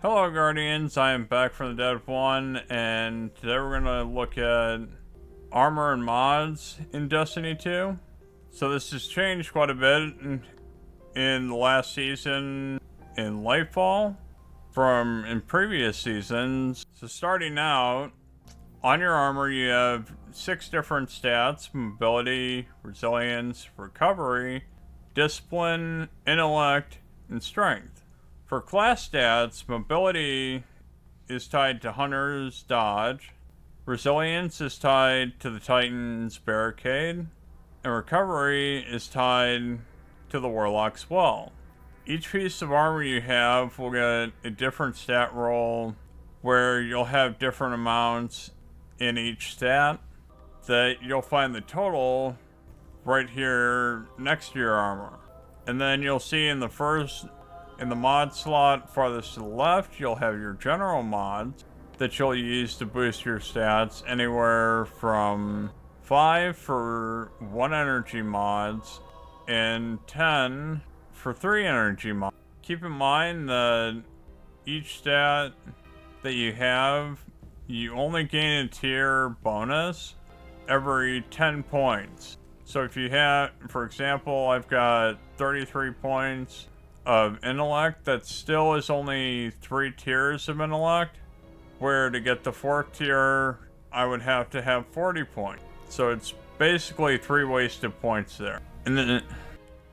Hello Guardians, I am back from the Dead of One, and today we're going to look at armor and mods in Destiny 2. So this has changed quite a bit in the last season in Lightfall from in previous seasons. So starting out, on your armor you have 6 different stats: mobility, resilience, recovery, discipline, intellect, and strength. For class stats, mobility is tied to Hunter's Dodge, resilience is tied to the Titan's Barricade, and recovery is tied to the Warlock's Well. Each piece of armor you have will get a different stat roll where you'll have different amounts in each stat that you'll find the total right here next to your armor. And then you'll see in the mod slot farthest to the left, you'll have your general mods that you'll use to boost your stats, anywhere from 5 for 1 energy mods and 10 for 3 energy mods. Keep in mind that each stat that you have, you only gain a tier bonus every 10 points. So if you have, for example, I've got 33 points of intellect, that still is only 3 tiers of intellect, where to get the 4th tier I would have to have 40 points. So it's basically 3 wasted points there. And then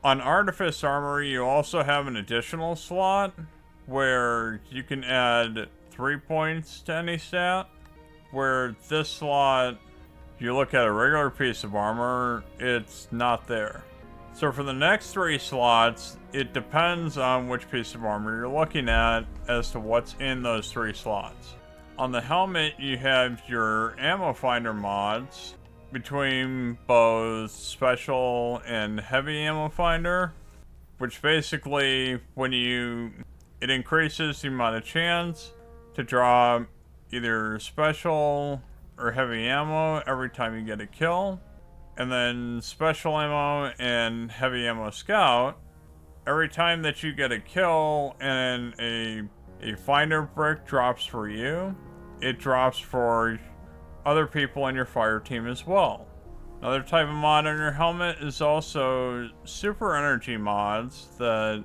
on Artifice armor you also have an additional slot where you can add 3 points to any stat, where this slot, if you look at a regular piece of armor, it's not there. So for the next 3 slots, it depends on which piece of armor you're looking at as to what's in those 3 slots. On the helmet, you have your ammo finder mods between both special and heavy ammo finder, which basically it increases the amount of chance to draw either special or heavy ammo every time you get a kill. And then special ammo and heavy ammo scout, every time that you get a kill and a finder brick drops for you, it drops for other people in your fire team as well. Another type of mod on your helmet is also super energy mods that,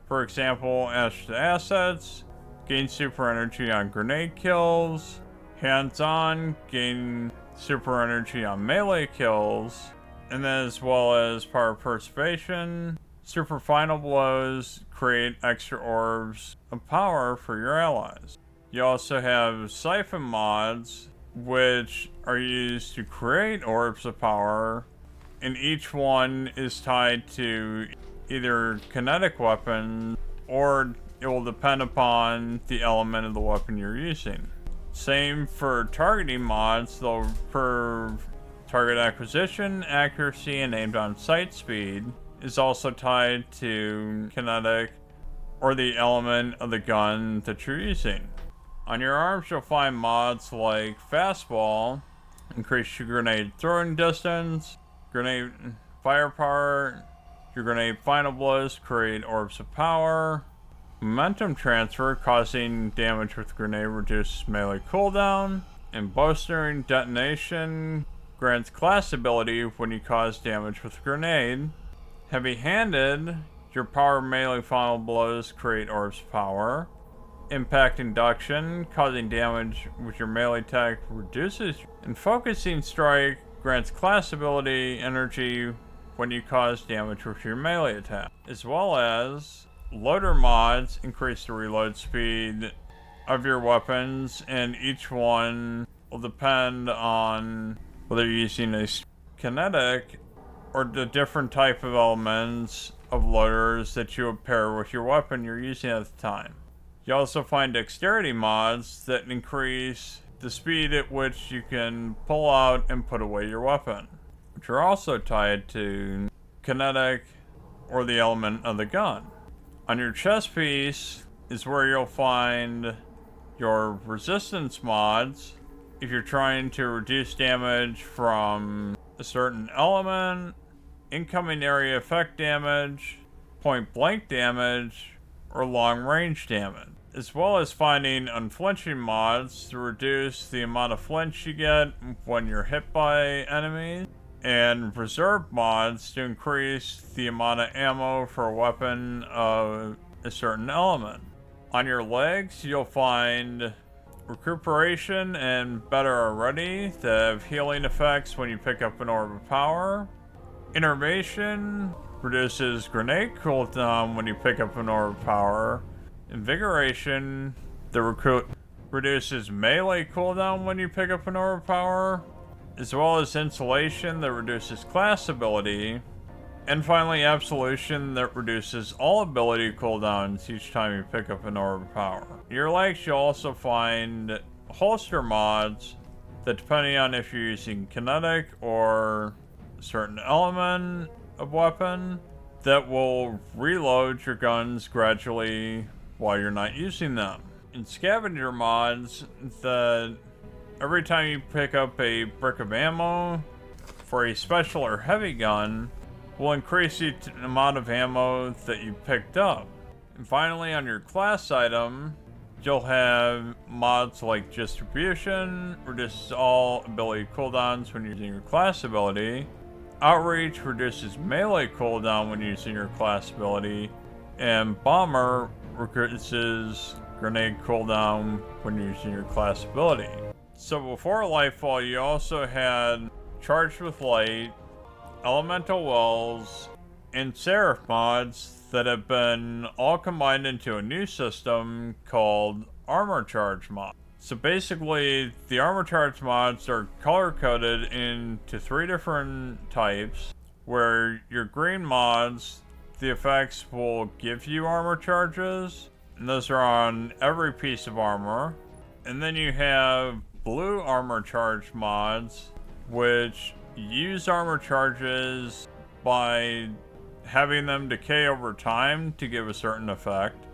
for example, Ash to Assets, gain super energy on grenade kills, hands-on, gain super energy on melee kills, and then as well as power preservation, super final blows create extra orbs of power for your allies. You also have siphon mods, which are used to create orbs of power, and each one is tied to either kinetic weapons, or it will depend upon the element of the weapon you're using. Same for targeting mods, though. For target acquisition, accuracy, and aimed on sight speed is also tied to kinetic or the element of the gun that you're using. On your arms, you'll find mods like Fastball, increase your grenade throwing distance, grenade firepower, your grenade final blows create orbs of power, momentum transfer, causing damage with grenade reduces melee cooldown, and bowstring detonation grants class ability when you cause damage with grenade. Heavy-handed, your power melee final blows create orbs of power. Impact induction, causing damage with your melee attack reduces. And focusing strike grants class ability energy when you cause damage with your melee attack. As well as loader mods increase the reload speed of your weapons, and each one will depend on whether you're using a kinetic or the different type of elements of loaders that you would pair with your weapon you're using at the time. You also find dexterity mods that increase the speed at which you can pull out and put away your weapon, which are also tied to kinetic or the element of the gun. On your chest piece is where you'll find your resistance mods. If you're trying to reduce damage from a certain element, incoming area effect damage, point blank damage, or long range damage. as well as finding unflinching mods to reduce the amount of flinch you get when you're hit by enemies, and reserve mods to increase the amount of ammo for a weapon of a certain element. On your legs, you'll find recuperation and better already that have healing effects when you pick up an orb of power. Innervation reduces grenade cooldown when you pick up an orb of power. Invigoration that reduces melee cooldown when you pick up an orb of power, as well as insulation that reduces class ability. And finally, Absolution that reduces all ability cooldowns each time you pick up an orb of power. In your legs, you'll also find holster mods that, depending on if you're using kinetic or a certain element of weapon, that will reload your guns gradually while you're not using them. In scavenger mods, that every time you pick up a brick of ammo for a special or heavy gun, will increase the amount of ammo that you picked up. And finally, on your class item, you'll have mods like Distribution, reduces all ability cooldowns when using your class ability. Outreach reduces melee cooldown when using your class ability. And Bomber reduces grenade cooldown when using your class ability. So before Lightfall, you also had Charged with Light, Elemental Wells, and Seraph mods that have been all combined into a new system called Armor Charge mod. So basically, the Armor Charge mods are color-coded into 3 different types, where your green mods, the effects will give you armor charges, and those are on every piece of armor. And then you have blue armor charge mods, which use armor charges by having them decay over time to give a certain effect,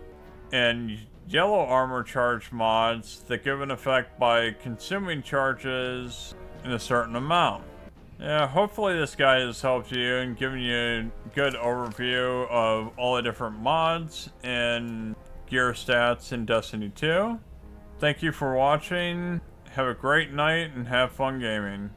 and yellow armor charge mods that give an effect by consuming charges in a certain amount. Yeah, hopefully this guide has helped you and given you a good overview of all the different mods and gear stats in Destiny 2. Thank you for watching. Have a great night and have fun gaming.